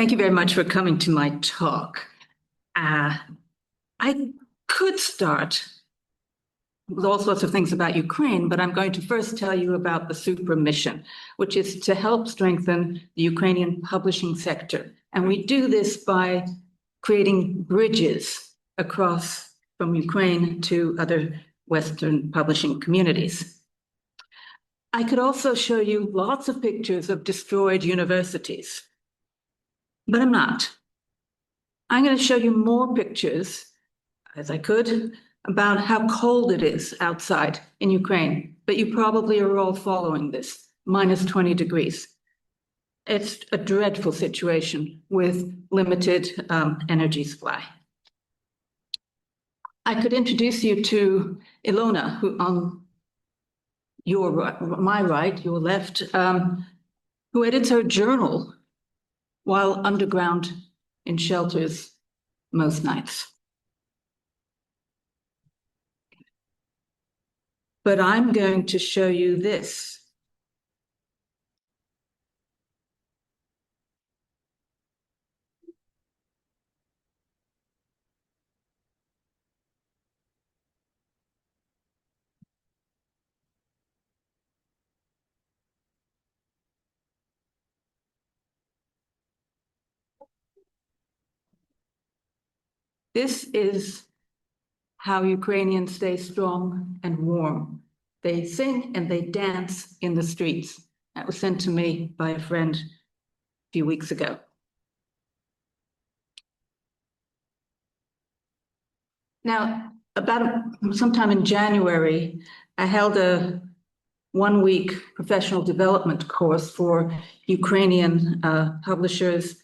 Thank you very much for coming to my talk. I could start with all sorts of things about Ukraine, but I'm going to first tell you about the SUPRR mission, which is to help strengthen the Ukrainian publishing sector. And we do this by creating bridges across from Ukraine to other Western publishing communities. I could also show you lots of pictures of destroyed universities, but I'm not. I'm going to show you more pictures, as I could, about how cold it is outside in Ukraine. But you probably are all following this, minus 20 degrees. It's a dreadful situation with limited energy supply. I could introduce you to Ilona, who on your right, my right, your left, who edits her journal while underground in shelters most nights. But I'm going to show you this. This is how Ukrainians stay strong and warm. They sing and they dance in the streets. That was sent to me by a friend a few weeks ago. Now, about sometime in January, I held a one-week professional development course for Ukrainian publishers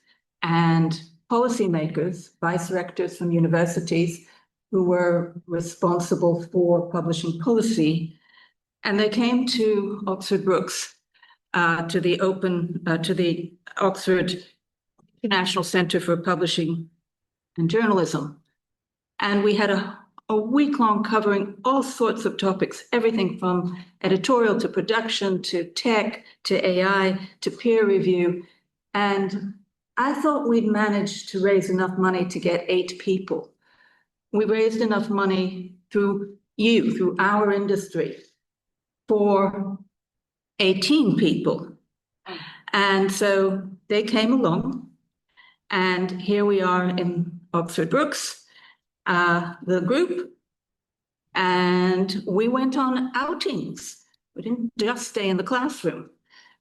and policymakers, vice rectors from universities who were responsible for publishing policy. And they came to Oxford Brookes, to the Oxford International Center for Publishing and Journalism. And we had a week-long covering all sorts of topics, everything from editorial to production to tech to AI to peer review. And I thought we'd managed to raise enough money to get 8 people. We raised enough money through our industry, for 18 people. And so they came along, and here we are in Oxford Brookes, the group, and we went on outings. We didn't just stay in the classroom.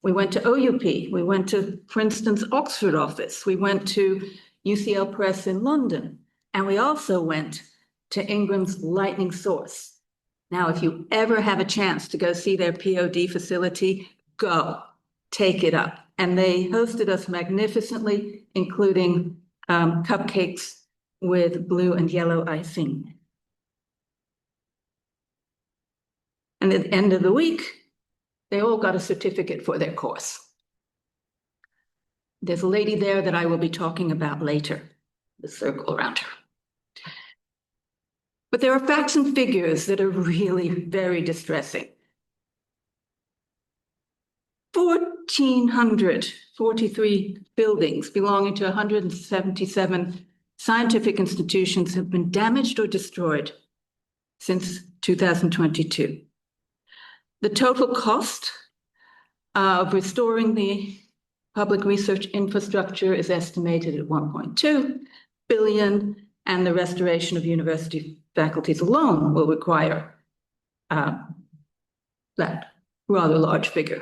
We went to OUP, we went to Princeton's Oxford office, we went to UCL Press in London, and we also went to Ingram's Lightning Source. Now, if you ever have a chance to go see their POD facility, go, take it up. And they hosted us magnificently, including cupcakes with blue and yellow icing. And at the end of the week, they all got a certificate for their course. There's a lady there that I will be talking about later, the circle around her. But there are facts and figures that are really very distressing. 1,443 buildings belonging to 177 scientific institutions have been damaged or destroyed since 2022. The total cost of restoring the public research infrastructure is estimated at 1.2 billion, and the restoration of university faculties alone will require that rather large figure.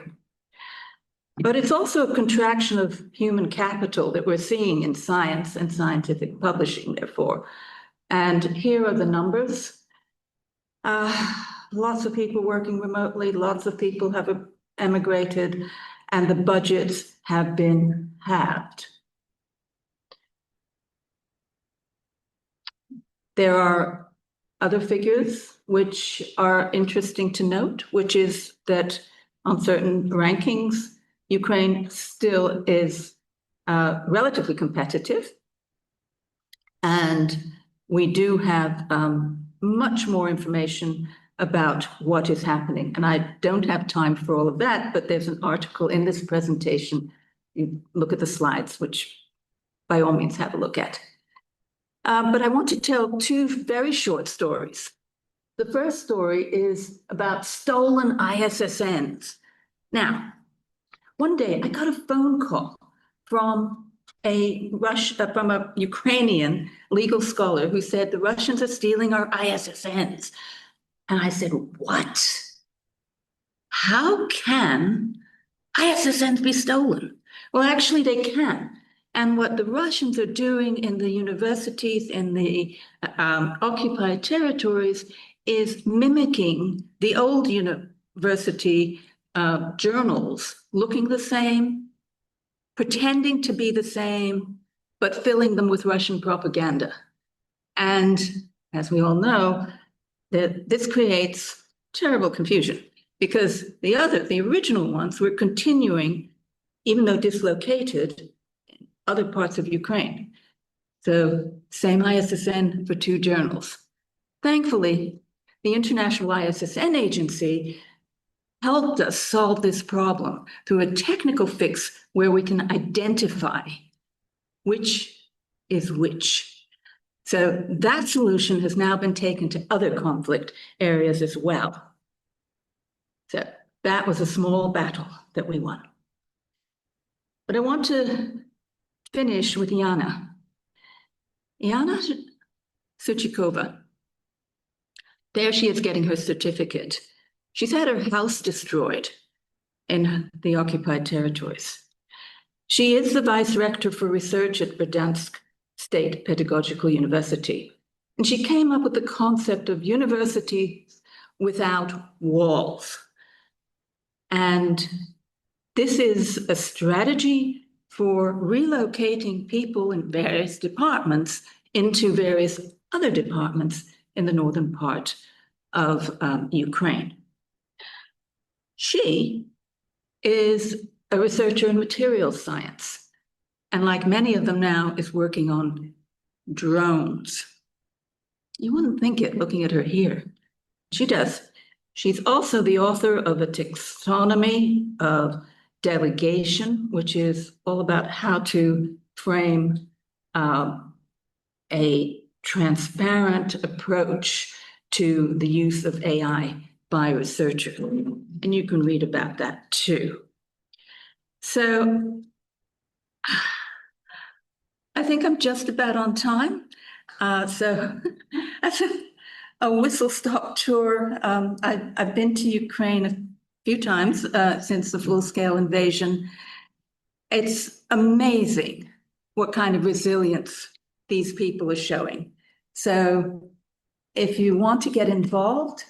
But it's also a contraction of human capital that we're seeing in science and scientific publishing, therefore. And here are the numbers. Lots of people working remotely, lots of people have emigrated, and the budgets have been halved. There are other figures which are interesting to note, which is that on certain rankings, Ukraine still is relatively competitive. And we do have much more information about what is happening. And I don't have time for all of that, but there's an article in this presentation. You look at the slides, which by all means have a look at. But I want to tell two very short stories. The first story is about stolen ISSNs. Now, one day I got a phone call from a Ukrainian legal scholar who said the Russians are stealing our ISSNs. And I said, what? How can ISSNs be stolen? Well, actually, they can. And what the Russians are doing in the universities in the occupied territories is mimicking the old university journals, looking the same, pretending to be the same, but filling them with Russian propaganda. And as we all know, this creates terrible confusion because the original ones were continuing, even though dislocated, in other parts of Ukraine. So same ISSN for two journals. Thankfully, the International ISSN Agency helped us solve this problem through a technical fix where we can identify which is which. So that solution has now been taken to other conflict areas as well. So that was a small battle that we won. But I want to finish with Yana. Yana Suchikova. There she is getting her certificate. She's had her house destroyed in the occupied territories. She is the vice rector for research at Verdansk State Pedagogical University. And she came up with the concept of universities without walls. And this is a strategy for relocating people in various departments into various other departments in the northern part of Ukraine. She is a researcher in materials science, and like many of them now, is working on drones. You wouldn't think it looking at her here. She does. She's also the author of a taxonomy of delegation, which is all about how to frame a transparent approach to the use of AI by researchers. And you can read about that too. So I think I'm just about on time. So that's a whistle-stop tour. I've been to Ukraine a few times since the full-scale invasion. It's amazing what kind of resilience these people are showing. So if you want to get involved,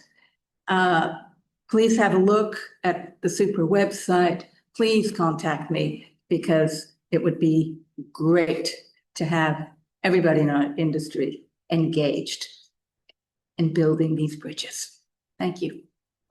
please have a look at the SUPRR website. Please contact me because it would be great to have everybody in our industry engaged in building these bridges. Thank you.